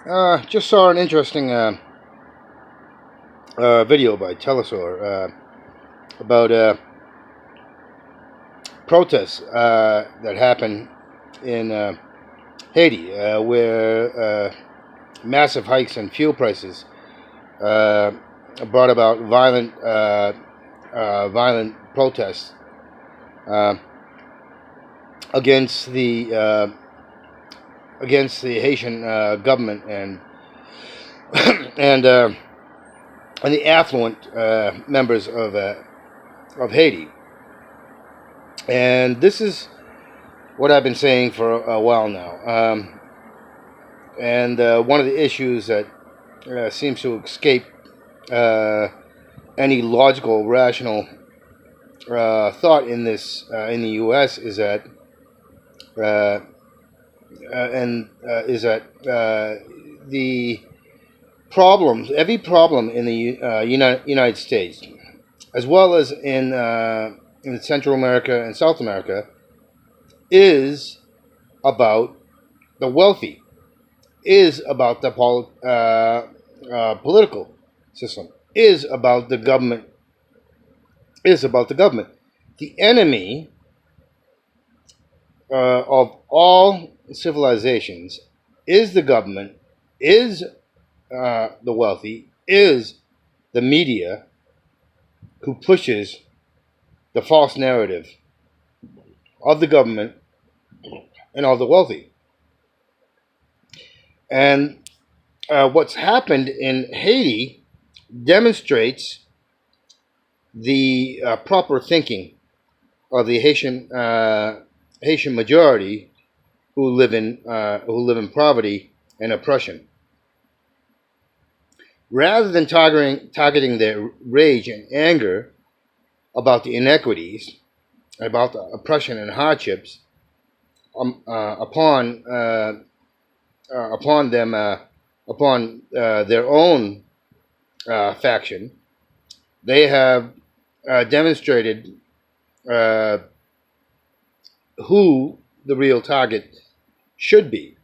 Just saw an interesting video by Telesaur about protests that happened in Haiti, where massive hikes in fuel prices uh, brought about violent protests uh, against the Haitian government and and the affluent members of Haiti. And this is what I've been saying for a while now. And one of the issues that seems to escape uh, any logical, rational thought in in the U.S. is that the every problem in the United States, as well as in Central America and South America, is about the wealthy, is about the political system, is about the government, is about the government. The enemy of all civilizations is the government, is the wealthy, is the media, who pushes the false narrative of the government and of the wealthy. And what's happened in Haiti demonstrates the proper thinking of the Haitian majority who live in poverty and oppression. Rather than targeting their rage and anger about the inequities, about the oppression and hardships upon their own faction, they have demonstrated who the real target should be.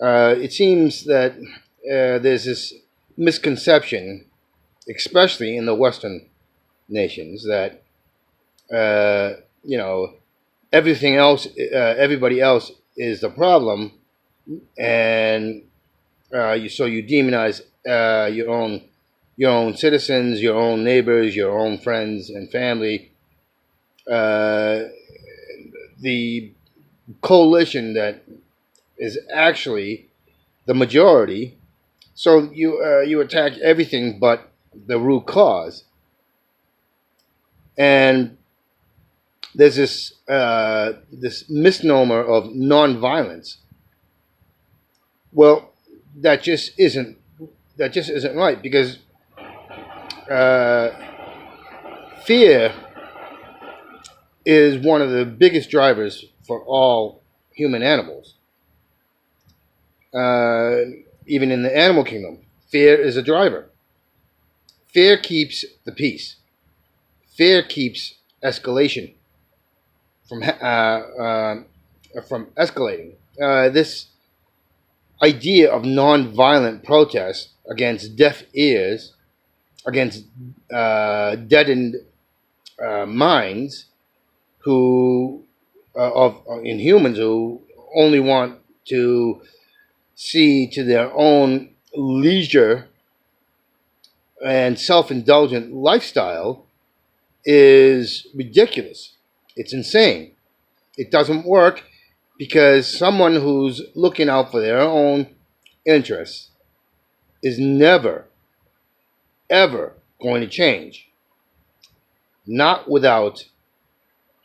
It seems that there's this misconception, especially in the Western nations, that everything else, everybody else is the problem, and you demonize your own citizens, your own neighbors, your own friends and family. The coalition that is actually the majority. So you attack everything but the root cause, and there's this misnomer of nonviolence. Well, that just isn't right, because fear is one of the biggest drivers for all human animals. Even in the animal kingdom, fear is a driver. Fear keeps the peace. Fear keeps escalation from escalating. This idea of nonviolent protest against deaf ears, against deadened minds, in humans who only want to see to their own leisure and self-indulgent lifestyle, is ridiculous. It's insane. It doesn't work, because someone who's looking out for their own interests is never, ever going to change. Not without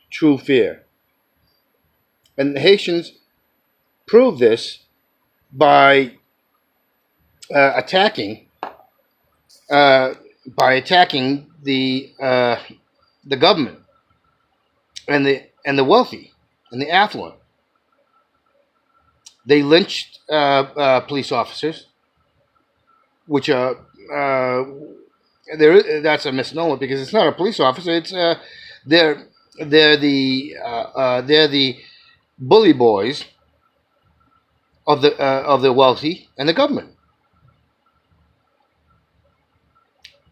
true fear. And the Haitians prove this by attacking the government and the wealthy and the affluent. They lynched police officers, which are that's a misnomer, because it's not a police officer. It's they're the bully boys of the wealthy and the government.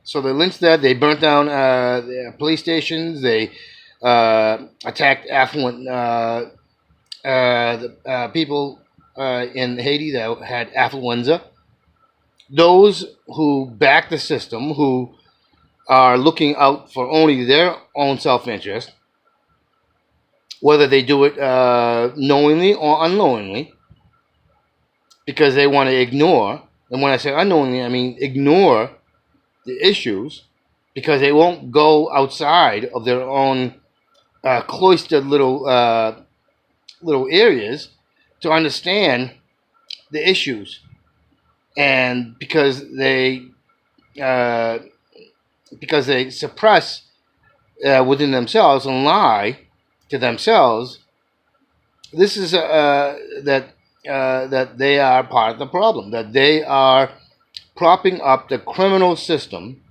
So they lynched that. They burnt down the police stations. They attacked affluent people in Haiti that had affluenza. Those who back the system, who are looking out for only their own self-interest, whether they do it knowingly or unknowingly, because they want to ignore. And when I say unknowingly, I mean ignore the issues, because they won't go outside of their own cloistered little areas to understand the issues, and uh, because they suppress within themselves and lie to themselves. This is that they are part of the problem. That they are propping up the criminal system,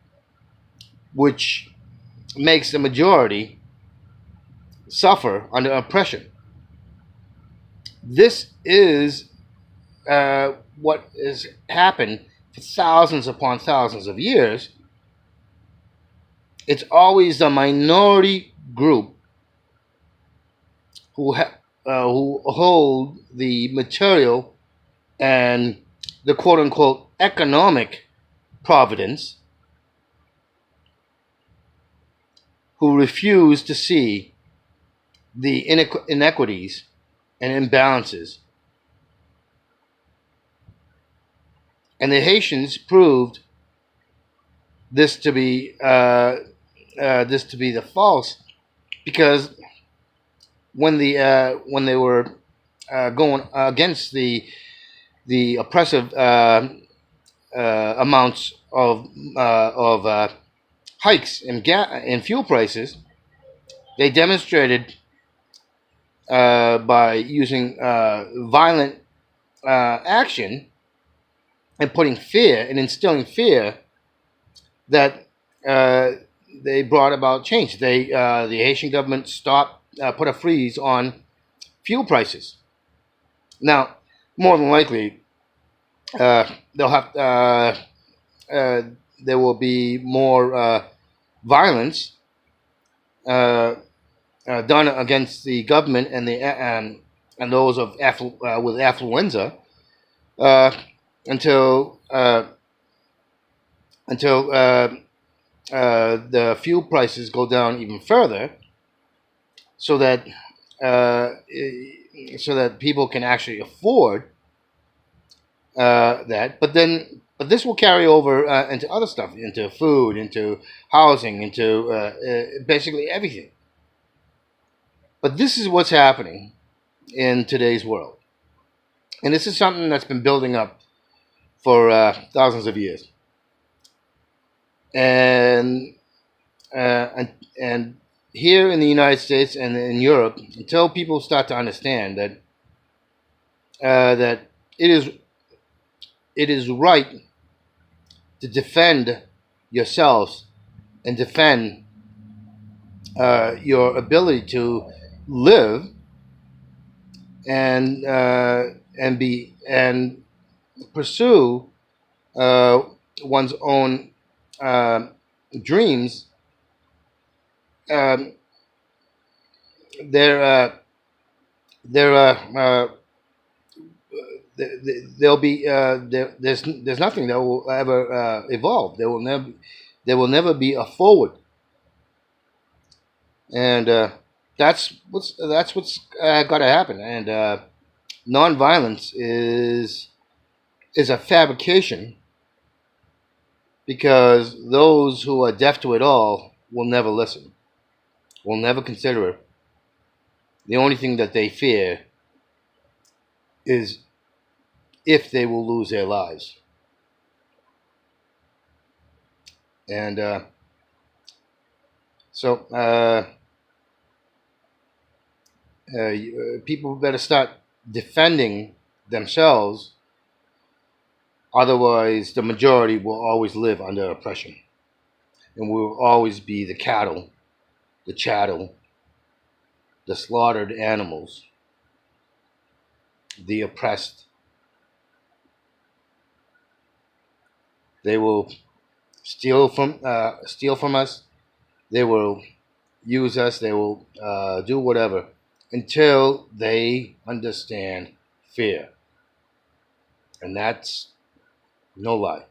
which makes the majority suffer under oppression. This is what has happened for thousands upon thousands of years. It's always the minority group who hold the material and the quote unquote economic providence, who refuse to see the inequities and imbalances. And the Haitians proved this to be the false, because when they were going against the oppressive amounts of hikes in fuel prices, they demonstrated by using violent action and putting fear and instilling fear that they brought about change. The Haitian government put a freeze on fuel prices. Now, more than likely, they'll have there will be more violence done against the government and those with affluenza until the fuel prices go down even further, so that people can actually afford that. But this will carry over into other stuff, into food, into housing, into basically everything. But this is what's happening in today's world, and this is something that's been building up for thousands of years. And here in the United States and in Europe, until people start to understand that that it is right to defend yourselves and defend your ability to live and pursue one's own dreams. There'll be there's nothing that will ever evolve. There will never be a forward, and that's what's got to happen. And nonviolence is a fabrication, because those who are deaf to it all will never listen, will never consider it. The only thing that they fear is if they will lose their lives. And people better start defending themselves. Otherwise, the majority will always live under oppression, and we will always be the cattle, the chattel, the slaughtered animals, the oppressed They will steal from us. They will use us. They will do whatever until they understand fear, and that's no lie.